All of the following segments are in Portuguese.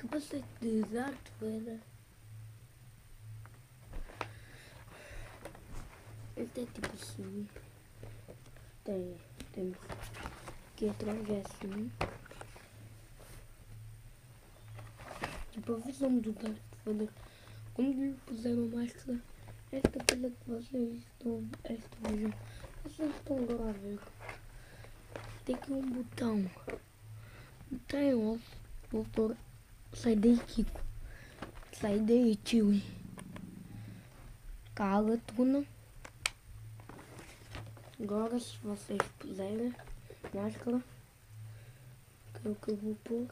Capacete de Darth Vader. Este é tipo assim. Temos aqui atrás é assim. Tipo a visão do Darth Vader. Quando lhe puseram a máscara, esta coisa que vocês estão. Esta visão. Vocês estão agora a ver. Tem aqui um botão. Tem off. Doutor. Sai daí, Kiko. Sai daí, tio. Cala, Tuna. Agora, se vocês puserem máscara, que é o que eu vou pôr,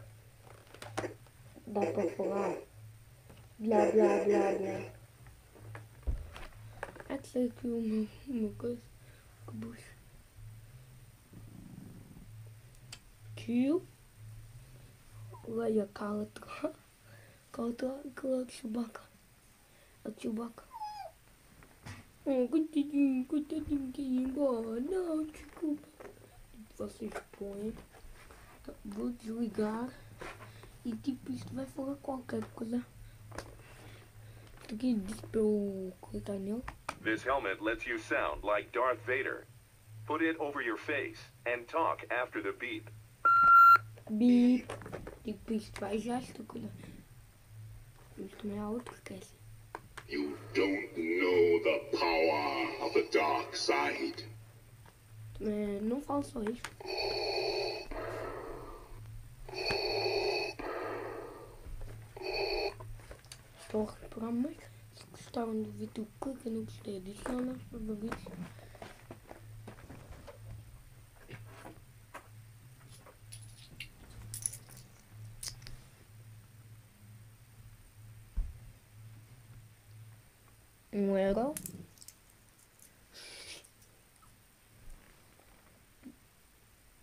dá para falar blá blá blá blá. É que sei que o meu coisa, que bucho. Tio. Olha, cala-te. Cala-te, cala-te, Chewbacca. A Chewbacca. Oh, coitadinho, coitadinho, quer ir embora. Não, desculpa. Vocês põem. Vou desligar. E tipo, isto vai falar qualquer coisa. Aqui disse para eu clicar nele. This helmet lets you sound like Darth Vader. Put it over your face and talk after the beep. Beep. Tipo, isto vai já esta coisa. Isto também há outro que é assim. You don't know the power of the dark side. Não falo só isto. Estou a reparar mais. Se gostaram do vídeo, clica no gostei, adiciona os favoritos. €1.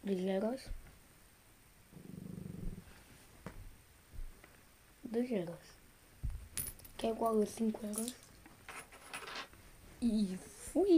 €2. €2. Que é igual a €5. E fui!